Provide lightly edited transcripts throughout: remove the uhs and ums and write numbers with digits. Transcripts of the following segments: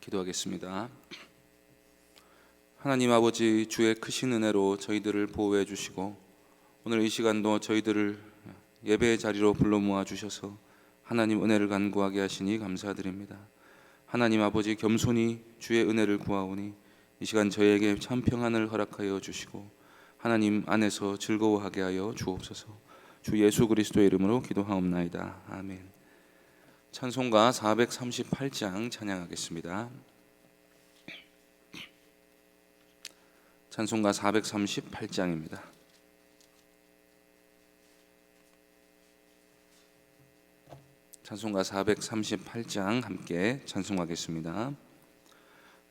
기도하겠습니다. 하나님 아버지, 주의 크신 은혜로 저희들을 보호해 주시고 오늘 이 시간도 저희들을 예배의 자리로 불러 모아 주셔서 하나님 은혜를 간구하게 하시니 감사드립니다. 하나님 아버지, 겸손히 주의 은혜를 구하오니 이 시간 저희에게 참 평안을 허락하여 주시고 하나님 안에서 즐거워하게 하여 주옵소서. 주 예수 그리스도의 이름으로 기도하옵나이다. 아멘. 찬송가 438장 찬양하겠습니다. 찬송가 438장입니다. 찬송가 438장 함께 찬송하겠습니다.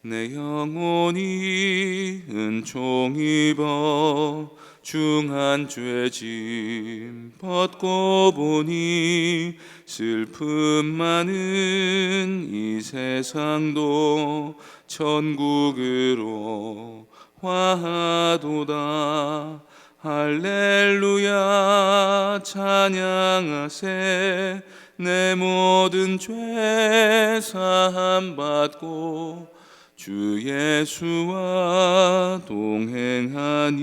내 영혼이 은총 입어 중한 죄짐 벗고 보니 슬픔 많은 이 세상도 천국으로 화하도다. 할렐루야 찬양하세. 내 모든 죄 사함 받고 주 예수와 동행하니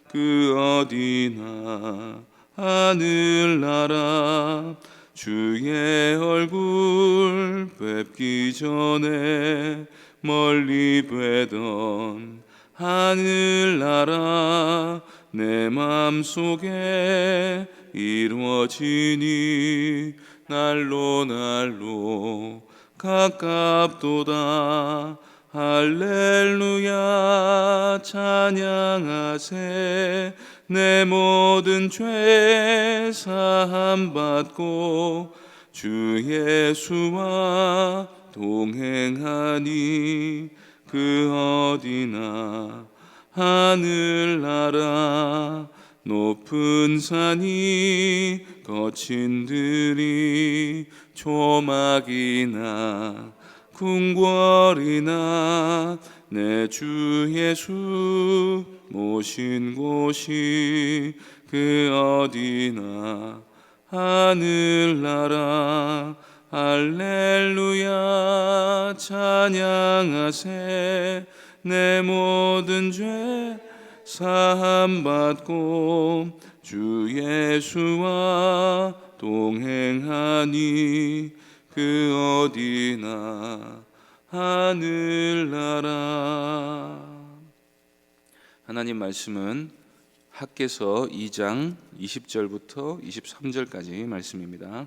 그 어디나 하늘나라. 주의 얼굴 뵙기 전에 멀리 뵈던 하늘나라 내 맘속에 이루어지니 날로 날로 가깝도다. 할렐루야 찬양하세. 내 모든 죄 사함 받고 주 예수와 동행하니 그 어디나 하늘나라. 높은 산이 거친 들이 조막이나 궁궐이나 내 주 예수 모신 곳이 그 어디나 하늘나라. 할렐루야 찬양하세. 내 모든 죄 사함 받고 주 예수와 동행하니 그 어디나 하늘나라. 하나님 말씀은 학개서 2장 20절부터 23절까지 말씀입니다.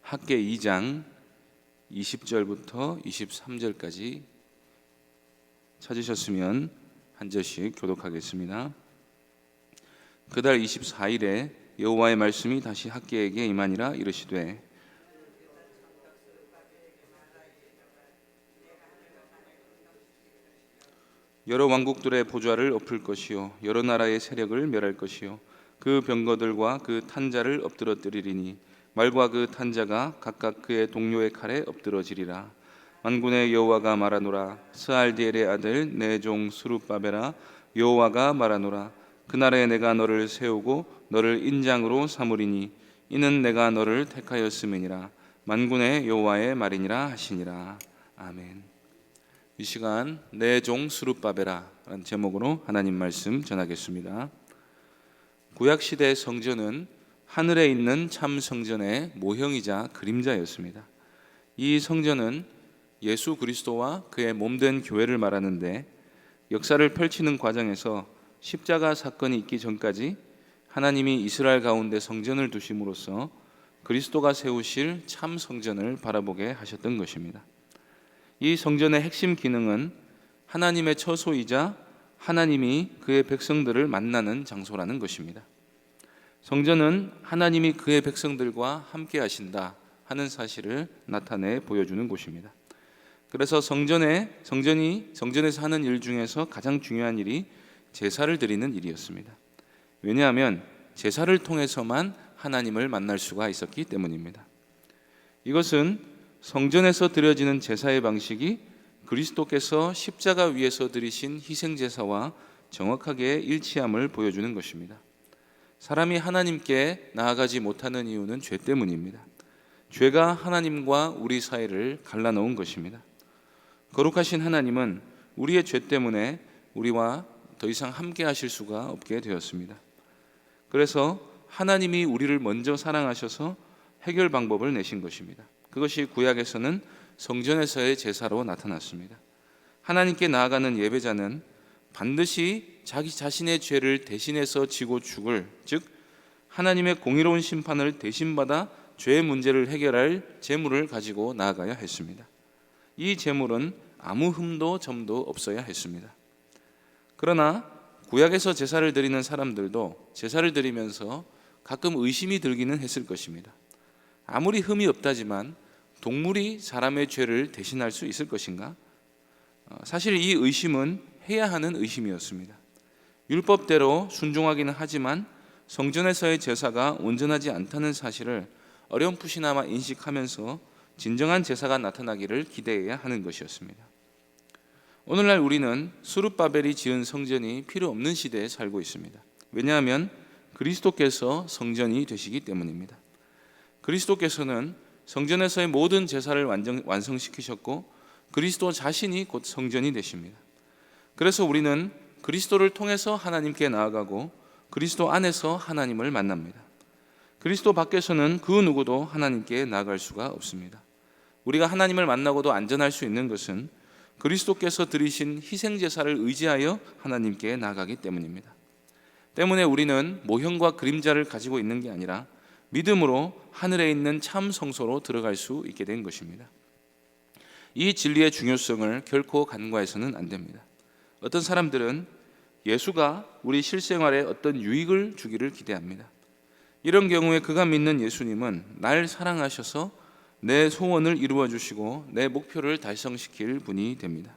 학개 2장 20절부터 23절까지 찾으셨으면 한 절씩 교독하겠습니다. 그달 24일에 여호와의 말씀이 다시 학개에게 임하니라. 이르시되 여러 왕국들의 보좌를 엎을 것이요 여러 나라의 세력을 멸할 것이요 그 병거들과 그 탄자를 엎드러뜨리리니 말과 그 탄자가 각각 그의 동료의 칼에 엎드러지리라. 만군의 여호와가 말하노라. 스알디엘의 아들 내 종 스룹바벨아, 여호와가 말하노라. 그날에 내가 너를 세우고 너를 인장으로 삼으리니 이는 내가 너를 택하였음이니라. 만군의 여호와의 말이니라 하시니라. 아멘. 이 시간 내 종 스룹바벨아 라는 제목으로 하나님 말씀 전하겠습니다. 구약시대 성전은 하늘에 있는 참 성전의 모형이자 그림자였습니다. 이 성전은 예수 그리스도와 그의 몸된 교회를 말하는데 역사를 펼치는 과정에서 십자가 사건이 있기 전까지 하나님이 이스라엘 가운데 성전을 두심으로써 그리스도가 세우실 참 성전을 바라보게 하셨던 것입니다. 이 성전의 핵심 기능은 하나님의 처소이자 하나님이 그의 백성들을 만나는 장소라는 것입니다. 성전은 하나님이 그의 백성들과 함께 하신다 하는 사실을 나타내 보여주는 곳입니다. 그래서 성전에서 하는 일 중에서 가장 중요한 일이 제사를 드리는 일이었습니다. 왜냐하면 제사를 통해서만 하나님을 만날 수가 있었기 때문입니다. 이것은 성전에서 드려지는 제사의 방식이 그리스도께서 십자가 위에서 드리신 희생제사와 정확하게 일치함을 보여주는 것입니다. 사람이 하나님께 나아가지 못하는 이유는 죄 때문입니다. 죄가 하나님과 우리 사이를 갈라놓은 것입니다. 거룩하신 하나님은 우리의 죄 때문에 우리와 더 이상 함께 하실 수가 없게 되었습니다. 그래서 하나님이 우리를 먼저 사랑하셔서 해결 방법을 내신 것입니다. 그것이 구약에서는 성전에서의 제사로 나타났습니다. 하나님께 나아가는 예배자는 반드시 자기 자신의 죄를 대신해서 지고 죽을, 즉 하나님의 공의로운 심판을 대신받아 죄의 문제를 해결할 제물을 가지고 나아가야 했습니다. 이 제물은 아무 흠도 점도 없어야 했습니다. 그러나 구약에서 제사를 드리는 사람들도 제사를 드리면서 가끔 의심이 들기는 했을 것입니다. 아무리 흠이 없다지만 동물이 사람의 죄를 대신할 수 있을 것인가? 사실 이 의심은 해야 하는 의심이었습니다. 율법대로 순종하기는 하지만 성전에서의 제사가 온전하지 않다는 사실을 어렴풋이나마 인식하면서 진정한 제사가 나타나기를 기대해야 하는 것이었습니다. 오늘날 우리는 스룹바벨이 지은 성전이 필요 없는 시대에 살고 있습니다. 왜냐하면 그리스도께서 성전이 되시기 때문입니다. 그리스도께서는 성전에서의 모든 제사를 완성시키셨고 그리스도 자신이 곧 성전이 되십니다. 그래서 우리는 그리스도를 통해서 하나님께 나아가고 그리스도 안에서 하나님을 만납니다. 그리스도 밖에서는 그 누구도 하나님께 나아갈 수가 없습니다. 우리가 하나님을 만나고도 안전할 수 있는 것은 그리스도께서 드리신 희생제사를 의지하여 하나님께 나아가기 때문입니다. 때문에 우리는 모형과 그림자를 가지고 있는 게 아니라 믿음으로 하늘에 있는 참 성소로 들어갈 수 있게 된 것입니다. 이 진리의 중요성을 결코 간과해서는 안 됩니다. 어떤 사람들은 예수가 우리 실생활에 어떤 유익을 주기를 기대합니다. 이런 경우에 그가 믿는 예수님은 날 사랑하셔서 내 소원을 이루어 주시고 내 목표를 달성시킬 분이 됩니다.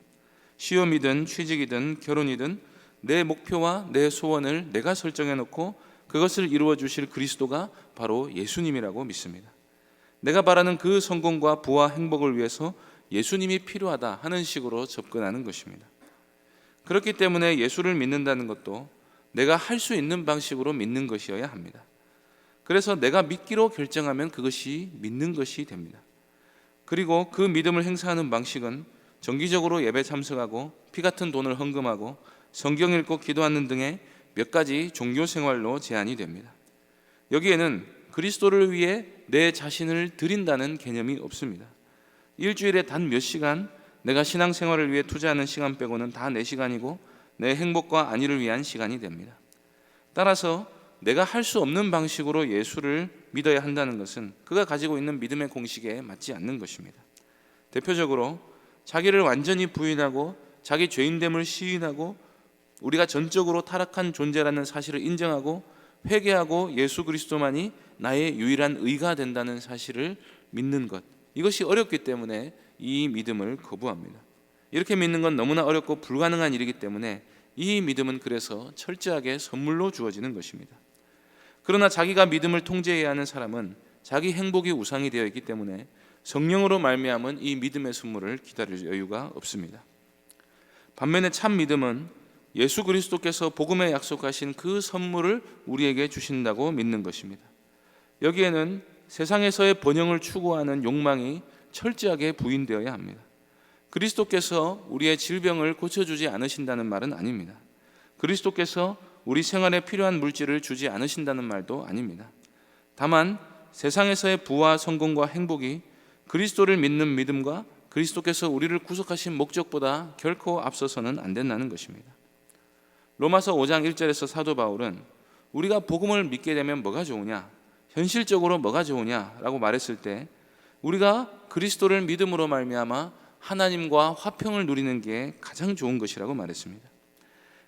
시험이든 취직이든 결혼이든 내 목표와 내 소원을 내가 설정해 놓고 그것을 이루어 주실 그리스도가 바로 예수님이라고 믿습니다. 내가 바라는 그 성공과 부와 행복을 위해서 예수님이 필요하다 하는 식으로 접근하는 것입니다. 그렇기 때문에 예수를 믿는다는 것도 내가 할 수 있는 방식으로 믿는 것이어야 합니다. 그래서 내가 믿기로 결정하면 그것이 믿는 것이 됩니다. 그리고 그 믿음을 행사하는 방식은 정기적으로 예배 참석하고 피 같은 돈을 헌금하고 성경 읽고 기도하는 등의 몇 가지 종교 생활로 제한이 됩니다. 여기에는 그리스도를 위해 내 자신을 드린다는 개념이 없습니다. 일주일에 단 몇 시간 내가 신앙생활을 위해 투자하는 시간 빼고는 다 내 시간이고 내 행복과 안위를 위한 시간이 됩니다. 따라서 내가 할 수 없는 방식으로 예수를 믿어야 한다는 것은 그가 가지고 있는 믿음의 공식에 맞지 않는 것입니다. 대표적으로 자기를 완전히 부인하고 자기 죄인됨을 시인하고 우리가 전적으로 타락한 존재라는 사실을 인정하고 회개하고 예수 그리스도만이 나의 유일한 의가 된다는 사실을 믿는 것, 이것이 어렵기 때문에 이 믿음을 거부합니다. 이렇게 믿는 건 너무나 어렵고 불가능한 일이기 때문에 이 믿음은 그래서 철저하게 선물로 주어지는 것입니다. 그러나 자기가 믿음을 통제해야 하는 사람은 자기 행복이 우상이 되어 있기 때문에 성령으로 말미암은 이 믿음의 선물을 기다릴 여유가 없습니다. 반면에 참 믿음은 예수 그리스도께서 복음에 약속하신 그 선물을 우리에게 주신다고 믿는 것입니다. 여기에는 세상에서의 번영을 추구하는 욕망이 철저하게 부인되어야 합니다. 그리스도께서 우리의 질병을 고쳐주지 않으신다는 말은 아닙니다. 그리스도께서 우리 생활에 필요한 물질을 주지 않으신다는 말도 아닙니다. 다만 세상에서의 부와 성공과 행복이 그리스도를 믿는 믿음과 그리스도께서 우리를 구속하신 목적보다 결코 앞서서는 안 된다는 것입니다. 로마서 5장 1절에서 사도 바울은 우리가 복음을 믿게 되면 뭐가 좋으냐, 현실적으로 뭐가 좋으냐라고 말했을 때 우리가 그리스도를 믿음으로 말미암아 하나님과 화평을 누리는 게 가장 좋은 것이라고 말했습니다.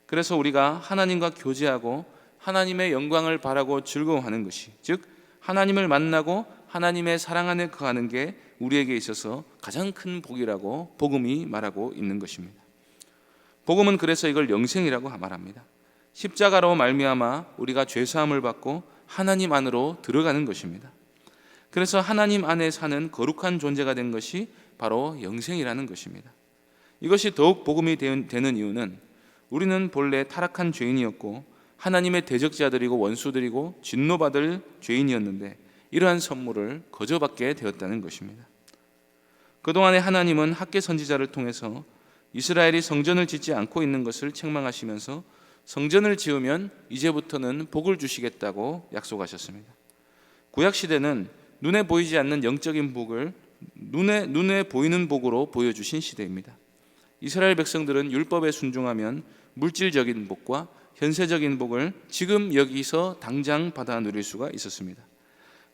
그래서 우리가 하나님과 교제하고 하나님의 영광을 바라고 즐거워하는 것이, 즉 하나님을 만나고 하나님의 사랑 안에 거하는 게 우리에게 있어서 가장 큰 복이라고 복음이 말하고 있는 것입니다. 복음은 그래서 이걸 영생이라고 말합니다. 십자가로 말미암아 우리가 죄사함을 받고 하나님 안으로 들어가는 것입니다. 그래서 하나님 안에 사는 거룩한 존재가 된 것이 바로 영생이라는 것입니다. 이것이 더욱 복음이 되는 이유는 우리는 본래 타락한 죄인이었고 하나님의 대적자들이고 원수들이고 진노받을 죄인이었는데 이러한 선물을 거저받게 되었다는 것입니다. 그동안에 하나님은 학개 선지자를 통해서 이스라엘이 성전을 짓지 않고 있는 것을 책망하시면서 성전을 지으면 이제부터는 복을 주시겠다고 약속하셨습니다. 구약 시대는 눈에 보이지 않는 영적인 복을 눈에 보이는 복으로 보여주신 시대입니다. 이스라엘 백성들은 율법에 순종하면 물질적인 복과 현세적인 복을 지금 여기서 당장 받아 누릴 수가 있었습니다.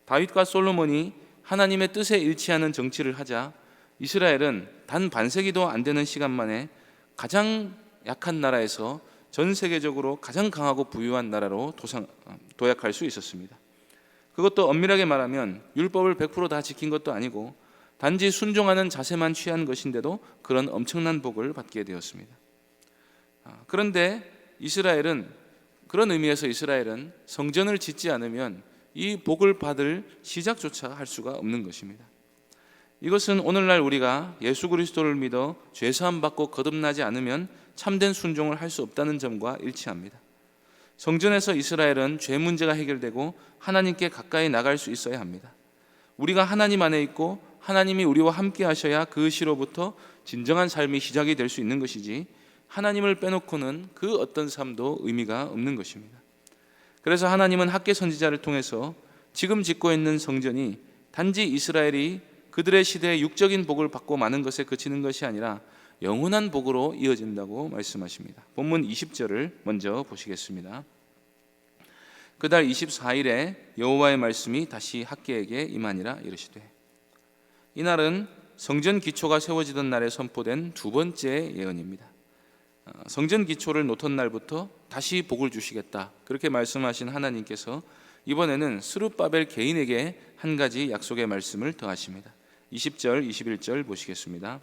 다윗과 솔로몬이 하나님의 뜻에 일치하는 정치를 하자 이스라엘은 단 반세기도 안 되는 시간 만에 가장 약한 나라에서 전 세계적으로 가장 강하고 부유한 나라로 도약할 수 있었습니다. 그것도 엄밀하게 말하면 율법을 100% 다 지킨 것도 아니고 단지 순종하는 자세만 취한 것인데도 그런 엄청난 복을 받게 되었습니다. 그런데 그런 의미에서 이스라엘은 성전을 짓지 않으면 이 복을 받을 시작조차 할 수가 없는 것입니다. 이것은 오늘날 우리가 예수 그리스도를 믿어 죄사함 받고 거듭나지 않으면 참된 순종을 할 수 없다는 점과 일치합니다. 성전에서 이스라엘은 죄 문제가 해결되고 하나님께 가까이 나갈 수 있어야 합니다. 우리가 하나님 안에 있고 하나님이 우리와 함께 하셔야 그 시로부터 진정한 삶이 시작이 될 수 있는 것이지, 하나님을 빼놓고는 그 어떤 삶도 의미가 없는 것입니다. 그래서 하나님은 학개 선지자를 통해서 지금 짓고 있는 성전이 단지 이스라엘이 그들의 시대의 육적인 복을 받고 마는 것에 그치는 것이 아니라 영원한 복으로 이어진다고 말씀하십니다. 본문 20절을 먼저 보시겠습니다. 그달 24일에 여호와의 말씀이 다시 학개에게 임하니라 이르시되, 이날은 성전 기초가 세워지던 날에 선포된 두 번째 예언입니다. 성전 기초를 놓던 날부터 다시 복을 주시겠다, 그렇게 말씀하신 하나님께서 이번에는 스룹바벨 개인에게 한 가지 약속의 말씀을 더하십니다. 20절 21절 보시겠습니다.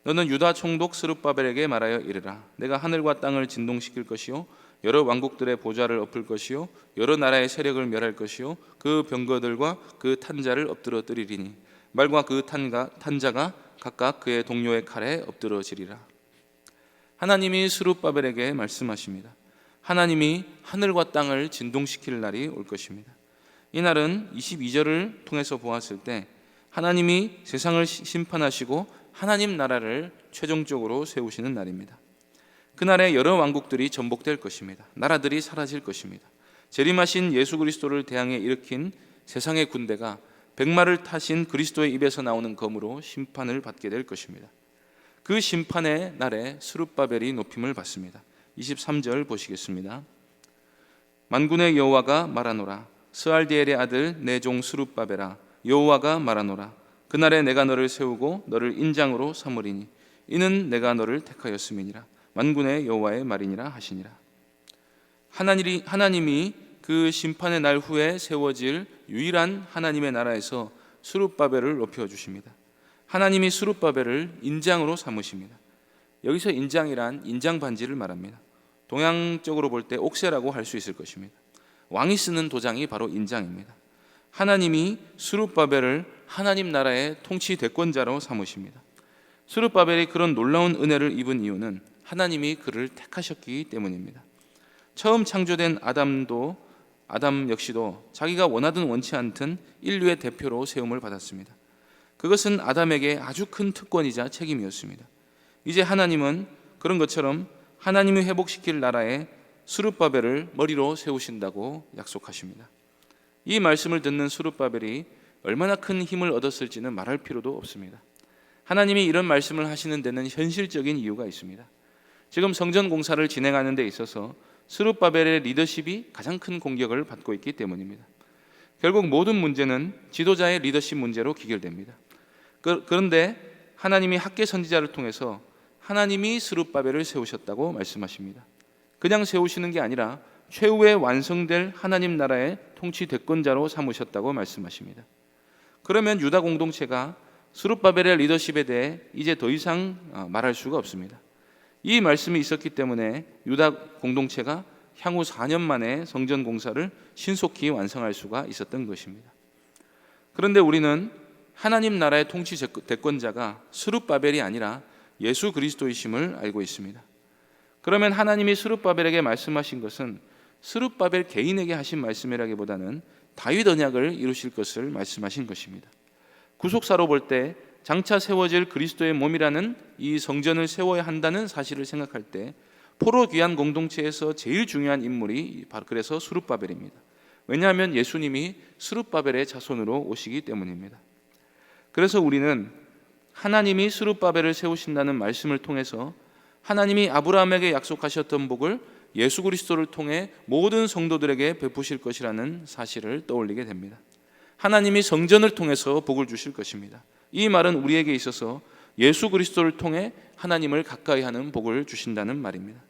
너는 유다 총독 스룹바벨에게 말하여 이르라. 내가 하늘과 땅을 진동시킬 것이요 여러 왕국들의 보좌를 엎을 것이요 여러 나라의 세력을 멸할 것이요 그 병거들과 그 탄자를 엎드러뜨리리니 말과 그 탄자가 각각 그의 동료의 칼에 엎드러지리라. 하나님이 스룹바벨에게 말씀하십니다. 하나님이 하늘과 땅을 진동시킬 날이 올 것입니다. 이 날은 22절을 통해서 보았을 때 하나님이 세상을 심판하시고 하나님 나라를 최종적으로 세우시는 날입니다. 그날에 여러 왕국들이 전복될 것입니다. 나라들이 사라질 것입니다. 재림하신 예수 그리스도를 대항해 일으킨 세상의 군대가 백마를 타신 그리스도의 입에서 나오는 검으로 심판을 받게 될 것입니다. 그 심판의 날에 스룹바벨이 높임을 받습니다. 23절 보시겠습니다. 만군의 여호와가 말하노라. 스알디엘의 아들 내 종 스룹바벨아, 여호와가 말하노라. 그날에 내가 너를 세우고 너를 인장으로 삼으리니 이는 내가 너를 택하였음이니라. 만군의 여호와의 말이니라 하시니라. 하나님이 그 심판의 날 후에 세워질 유일한 하나님의 나라에서 스룹바벨을 높여주십니다. 하나님이 스룹바벨을 인장으로 삼으십니다. 여기서 인장이란 인장 반지를 말합니다. 동양적으로 볼 때 옥새라고 할 수 있을 것입니다. 왕이 쓰는 도장이 바로 인장입니다. 하나님이 스룹바벨을 하나님 나라의 통치 대권자로 삼으십니다. 스룹바벨이 그런 놀라운 은혜를 입은 이유는 하나님이 그를 택하셨기 때문입니다. 처음 창조된 아담 역시도 자기가 원하든 원치 않든 인류의 대표로 세움을 받았습니다. 그것은 아담에게 아주 큰 특권이자 책임이었습니다. 이제 하나님은 그런 것처럼 하나님이 회복시킬 나라에 스룹바벨을 머리로 세우신다고 약속하십니다. 이 말씀을 듣는 스룹바벨이 얼마나 큰 힘을 얻었을지는 말할 필요도 없습니다. 하나님이 이런 말씀을 하시는 데는 현실적인 이유가 있습니다. 지금 성전 공사를 진행하는 데 있어서 스룹바벨의 리더십이 가장 큰 공격을 받고 있기 때문입니다. 결국 모든 문제는 지도자의 리더십 문제로 귀결됩니다. 그런데 하나님이 학개 선지자를 통해서 하나님이 스룹바벨을 세우셨다고 말씀하십니다. 그냥 세우시는 게 아니라 최후에 완성될 하나님 나라의 통치 대권자로 삼으셨다고 말씀하십니다. 그러면 유다 공동체가 스룹바벨의 리더십에 대해 이제 더 이상 말할 수가 없습니다. 이 말씀이 있었기 때문에 유다 공동체가 향후 4년 만에 성전 공사를 신속히 완성할 수가 있었던 것입니다. 그런데 우리는 하나님 나라의 통치 대권자가 스룹바벨이 아니라 예수 그리스도이심을 알고 있습니다. 그러면 하나님이 스룹바벨에게 말씀하신 것은 스룹바벨 개인에게 하신 말씀이라기보다는 다윗 언약을 이루실 것을 말씀하신 것입니다. 구속사로 볼 때 장차 세워질 그리스도의 몸이라는 이 성전을 세워야 한다는 사실을 생각할 때 포로 귀한 공동체에서 제일 중요한 인물이 바로 그래서 스룹바벨입니다. 왜냐하면 예수님이 스룹바벨의 자손으로 오시기 때문입니다. 그래서 우리는 하나님이 스룹바벨을 세우신다는 말씀을 통해서 하나님이 아브라함에게 약속하셨던 복을 예수 그리스도를 통해 모든 성도들에게 베푸실 것이라는 사실을 떠올리게 됩니다. 하나님이 성전을 통해서 복을 주실 것입니다. 이 말은 우리에게 있어서 예수 그리스도를 통해 하나님을 가까이 하는 복을 주신다는 말입니다.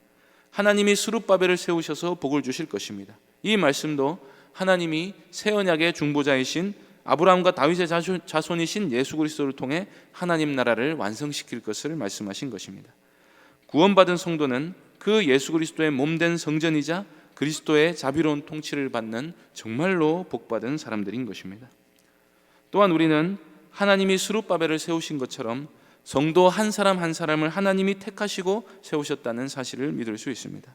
하나님이 스룹바벨을 세우셔서 복을 주실 것입니다. 이 말씀도 하나님이 새 언약의 중보자이신 아브라함과 다윗의 자손이신 예수 그리스도를 통해 하나님 나라를 완성시킬 것을 말씀하신 것입니다. 구원받은 성도는 그 예수 그리스도의 몸된 성전이자 그리스도의 자비로운 통치를 받는 정말로 복받은 사람들인 것입니다. 또한 우리는 하나님이 스룹바벨을 세우신 것처럼 성도 한 사람 한 사람을 하나님이 택하시고 세우셨다는 사실을 믿을 수 있습니다.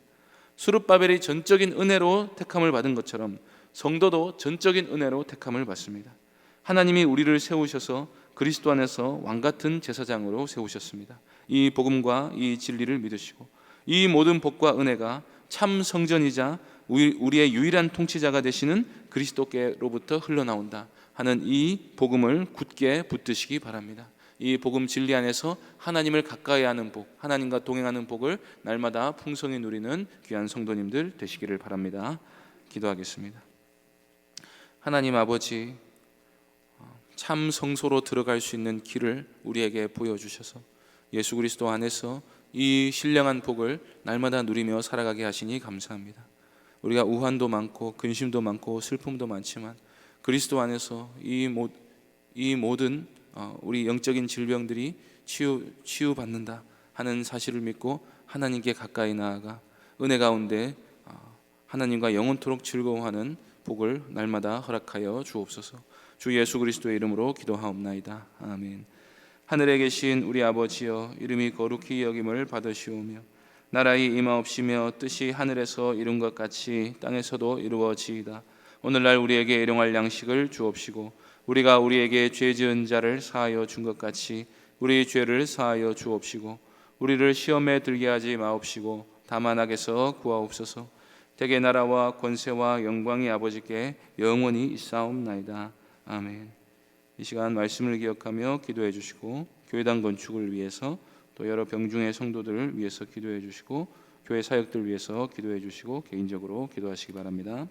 스룹바벨이 전적인 은혜로 택함을 받은 것처럼 성도도 전적인 은혜로 택함을 받습니다. 하나님이 우리를 세우셔서 그리스도 안에서 왕같은 제사장으로 세우셨습니다. 이 복음과 이 진리를 믿으시고 이 모든 복과 은혜가 참 성전이자 우리의 유일한 통치자가 되시는 그리스도께로부터 흘러나온다 하는 이 복음을 굳게 붙드시기 바랍니다. 이 복음 진리 안에서 하나님을 가까이 하는 복, 하나님과 동행하는 복을 날마다 풍성히 누리는 귀한 성도님들 되시기를 바랍니다. 기도하겠습니다. 하나님 아버지, 참 성소로 들어갈 수 있는 길을 우리에게 보여주셔서 예수 그리스도 안에서 이 신령한 복을 날마다 누리며 살아가게 하시니 감사합니다. 우리가 우환도 많고 근심도 많고 슬픔도 많지만 그리스도 안에서 이 모든 우리 영적인 질병들이 치유받는다 하는 사실을 믿고 하나님께 가까이 나아가 은혜 가운데 하나님과 영원토록 즐거워하는 복을 날마다 허락하여 주옵소서. 주 예수 그리스도의 이름으로 기도하옵나이다. 아멘. 하늘에 계신 우리 아버지여, 이름이 거룩히 여김을 받으시오며 나라의 임하옵시며 뜻이 하늘에서 이룬 것 같이 땅에서도 이루어지이다. 오늘날 우리에게 일용할 양식을 주옵시고 우리가 우리에게 죄 지은 자를 사하여 준 것 같이 우리 죄를 사하여 주옵시고 우리를 시험에 들게 하지 마옵시고 다만 악에서 구하옵소서. 대개 나라와 권세와 영광이 아버지께 영원히 있사옵나이다. 아멘. 이 시간 말씀을 기억하며 기도해 주시고 교회당 건축을 위해서 또 여러 병중의 성도들을 위해서 기도해 주시고 교회 사역들 위해서 기도해 주시고 개인적으로 기도하시기 바랍니다.